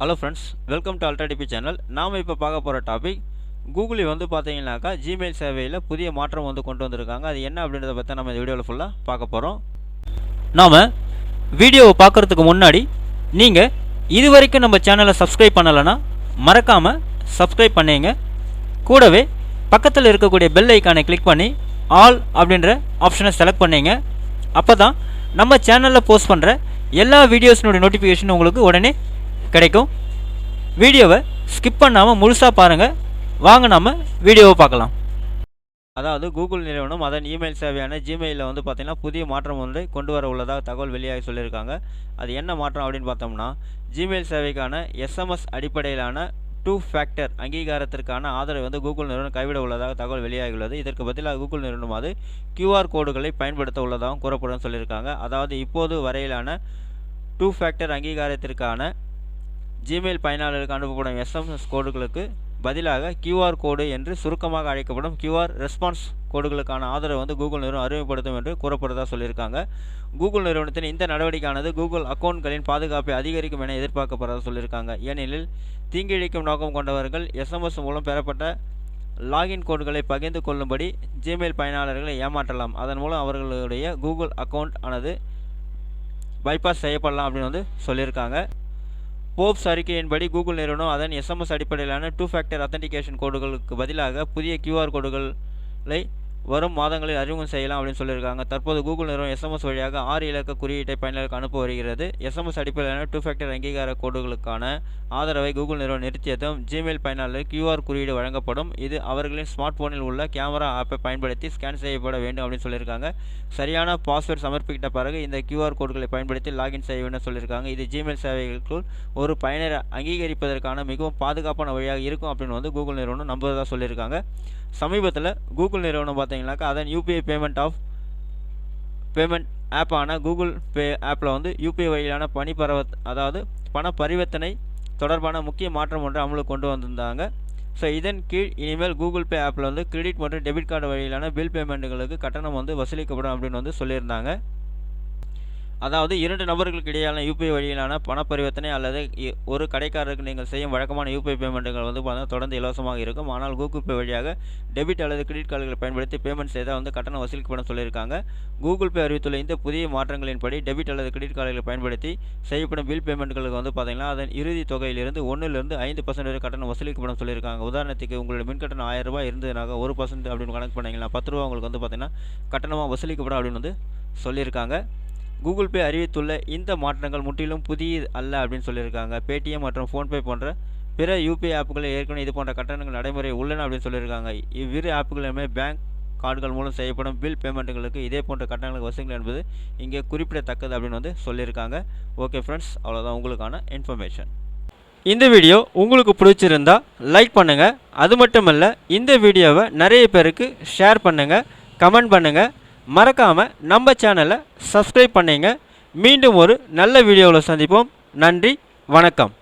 Hello friends, welcome to அல்ட்ராடிபி channel. நாம் இப்போ பார்க்க போகிற டாபிக் கூகுளில் வந்து பார்த்தீங்கன்னாக்கா ஜிமெயில் சேவையில் புதிய மாற்றம் வந்து கொண்டு வந்திருக்காங்க. அது என்ன அப்படின்றத பற்றி நம்ம இந்த வீடியோவில் ஃபுல்லாக பார்க்க போகிறோம். நாம் வீடியோவை பார்க்குறதுக்கு முன்னாடி நீங்கள் இது வரைக்கும் நம்ம சேனலை சப்ஸ்கிரைப் பண்ணலைன்னா மறக்காமல் சப்ஸ்கிரைப் பண்ணிங்க. கூடவே பக்கத்தில் இருக்கக்கூடிய பெல் ஐக்கானை கிளிக் பண்ணி ஆல் அப்படின்ற ஆப்ஷனை செலக்ட் பண்ணிங்க. அப்போ தான் நம்ம சேனலில் போஸ்ட் பண்ணுற எல்லா வீடியோஸினுடைய நோட்டிஃபிகேஷன் உங்களுக்கு உடனே கிடைக்கும். வீடியோவை ஸ்கிப் பண்ணாமல் முழுசாக பாருங்கள். வாங்க நம்ம வீடியோவை பார்க்கலாம். அதாவது கூகுள் நிறுவனம் அதன் இமெயில் சேவையான ஜிமெயிலில் வந்து பார்த்திங்கன்னா புதிய மாற்றம் ஒன்று கொண்டு வர உள்ளதாக தகவல் வெளியாகி சொல்லியிருக்காங்க. அது என்ன மாற்றம் அப்படின்னு பார்த்தோம்னா, ஜிமெயில் சேவைக்கான எஸ்எம்எஸ் அடிப்படையிலான 2 ஃபேக்டர் அங்கீகாரத்திற்கான ஆதரவை வந்து கூகுள் நிறுவனம் கைவிட உள்ளதாக தகவல் வெளியாகியுள்ளது. இதற்கு பதிலாக கூகுள் நிறுவனம் அது QR கோடுகளை பயன்படுத்த உள்ளதாகவும் கூறப்படும் சொல்லியிருக்காங்க. அதாவது இப்போது வரையிலான 2 ஃபேக்டர் அங்கீகாரத்திற்கான ஜிமெயில் பயனாளருக்கு அனுப்பப்படும் எஸ்எம்எஸ் கோடுகளுக்கு பதிலாக QR கோடு என்று சுருக்கமாக அழைக்கப்படும் QR ரெஸ்பான்ஸ் கோடுகளுக்கான ஆதரவு வந்து கூகுள் நிறுவனம் அறிமுகப்படுத்தும் என்று கூறப்படுவதாக சொல்லியிருக்காங்க. கூகுள் நிறுவனத்தின் இந்த நடவடிக்கையானது கூகுள் அக்கௌண்ட்களின் பாதுகாப்பை அதிகரிக்கும் என எதிர்பார்க்கப்படுறதா சொல்லியிருக்காங்க. ஏனெனில் தீங்கிழைக்கும் நோக்கம் கொண்டவர்கள் எஸ்எம்எஸ் மூலம் பெறப்பட்ட லாகின் கோடுகளை பகிர்ந்து கொள்ளும்படி ஜிமெயில் பயனாளர்களை ஏமாற்றலாம். அதன் மூலம் அவர்களுடைய கூகுள் அக்கௌண்ட் ஆனது பைபாஸ் செய்யப்படலாம் அப்படின்னு வந்து சொல்லியிருக்காங்க. போப்ஸ் அறிக்கையின்படி கூகுள் நிறுவனம் அதன் எஸ்எம்எஸ் அடிப்படையிலான 2 ஃபேக்டர் அத்தன்டிகேஷன் கோடுகளுக்கு பதிலாக புதிய QR கோடுகளை வரும் மாதங்களில் அறிமுகம் செய்யலாம் அப்படின்னு சொல்லியிருக்காங்க. தற்போது கூகுள் நிறுவனம் எஸ்எம்எஸ் வழியாக 6 இலக்க குறியீட்டை பயனருக்கு அனுப்ப வருகிறது. எஸ்எம்எஸ் அடிப்படையிலான 2 ஃபேக்டர் அங்கீகார கோடுகளுக்கான ஆதரவை கூகுள் நிறுவனம் நிறுத்தியதும் ஜிமெயில் பயனாளருக்கு QR குறியீடு வழங்கப்படும். இது அவர்களின் ஸ்மார்ட் போனில் உள்ள கேமரா ஆப்பை பயன்படுத்தி ஸ்கேன் செய்யப்பட வேண்டும் அப்படின்னு சொல்லியிருக்காங்க. சரியான பாஸ்வேர்டு சமர்ப்பித்த பிறகு இந்த QR கோடுகளை பயன்படுத்தி லாகின் செய்ய வேண்டும் சொல்லியிருக்காங்க. இது ஜிமெயில் சேவைகளுக்குள் ஒரு பயனரை அங்கீகரிப்பதற்கான மிகவும் பாதுகாப்பான வழியாக இருக்கும் அப்படின்னு வந்து கூகுள் நிறுவனம் நம்புவதாக சொல்லியிருக்காங்க. சமீபத்தில் கூகுள் நிறுவனம் பார்த்தீங்கன்னாக்கா அதன் யூபிஐ பேமெண்ட் ஆப்பான கூகுள் பே ஆப்பில் வந்து யூபிஐ வழியிலான பண பரிவர்த்தனை தொடர்பான முக்கிய மாற்றம் ஒன்று அமலுக்கு கொண்டு வந்திருந்தாங்க. ஸோ இதன் கீழ் இனிமேல் கூகுள் பே ஆப்பில் வந்து கிரெடிட் மற்றும் டெபிட் கார்டு வழியிலான பில் பேமெண்ட்டுகளுக்கு கட்டணம் வந்து வசூலிக்கப்படும் அப்படின்னு வந்து சொல்லியிருந்தாங்க. அதாவது 2 நபர்களுக்கு இடையிலான யூபிஐ வழியிலான பண பரிவர்த்தனை அல்லது ஒரு கடைக்காரருக்கு நீங்கள் செய்யும் வழக்கமான யூபிஐ பேமெண்ட்டுகள் வந்து பார்த்தீங்கன்னா தொடர்ந்து இலவசமாக இருக்கும். ஆனால் கூகுள் பே வழியாக டெபிட் அல்லது கிரெடிட் கார்டுகளை பயன்படுத்தி பேமெண்ட் செய்தால் வந்து கட்டணம் வசூலிக்கப்படும் சொல்லியிருக்காங்க. கூகுள் பே அறிவித்துள்ள இந்த புதிய மாற்றங்களின்படி டெபிட் அல்லது கிரெடிட் கார்டுகளை பயன்படுத்தி செய்யப்படும் பில் பேமெண்ட்டுகளுக்கு வந்து பார்த்தீங்கன்னா அதன் இறுதி தொகையிலிருந்து 1% 5% வரை கட்டணம் வசூலிக்கப்படும் சொல்லியிருக்காங்க. உதாரணத்துக்கு உங்களுடைய மின் கட்டணம் 1000 ரூபாய் இருந்ததுனாக 1% அப்படின்னு கணக்கு பண்ணிங்கன்னா 10 ரூபா உங்களுக்கு வந்து பார்த்தீங்கன்னா கட்டணமாக வசூலிக்கப்படும் அப்படின்னு வந்து சொல்லியிருக்காங்க. கூகுள் பே அறிவித்துள்ள இந்த மாற்றங்கள் முற்றிலும் புதிய அல்ல அப்படின்னு சொல்லியிருக்காங்க. பேடிஎம் மற்றும் ஃபோன்பே போன்ற பிற யூபிஐ ஆப்புகளில் ஏற்கனவே இது போன்ற கட்டணங்கள் நடைமுறை உள்ளன அப்படின்னு சொல்லியிருக்காங்க. இவ்விரு ஆப்புகளுமே பேங்க் கார்டுகள் மூலம் செய்யப்படும் பில் பேமெண்ட்டுகளுக்கு இதே போன்ற கட்டணங்களுக்கு வசூலிகள் என்பது இங்கே குறிப்பிடத்தக்கது அப்படின்னு வந்து சொல்லியிருக்காங்க. ஓகே ஃப்ரெண்ட்ஸ், அவ்வளோதான் உங்களுக்கான இன்ஃபர்மேஷன். இந்த வீடியோ உங்களுக்கு பிடிச்சிருந்தா லைக் பண்ணுங்கள். அது மட்டும் இல்லை, இந்த வீடியோவை நிறைய பேருக்கு ஷேர் பண்ணுங்கள், கமெண்ட் பண்ணுங்கள். மறக்காமல் நம்ம சேனலை சப்ஸ்கிரைப் பண்ணிங்க. மீண்டும் ஒரு நல்ல வீடியோவில் சந்திப்போம். நன்றி, வணக்கம்.